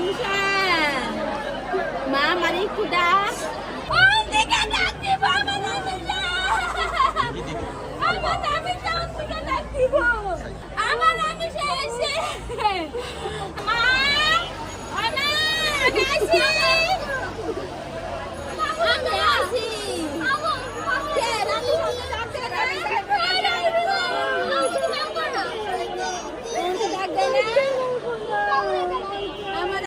আমিশান মা আমার একটু ডাক দিকে ডাক দিব আমার আমিশান দিকে ডাক দিব আমার আমিশান এসে মা আমি আসি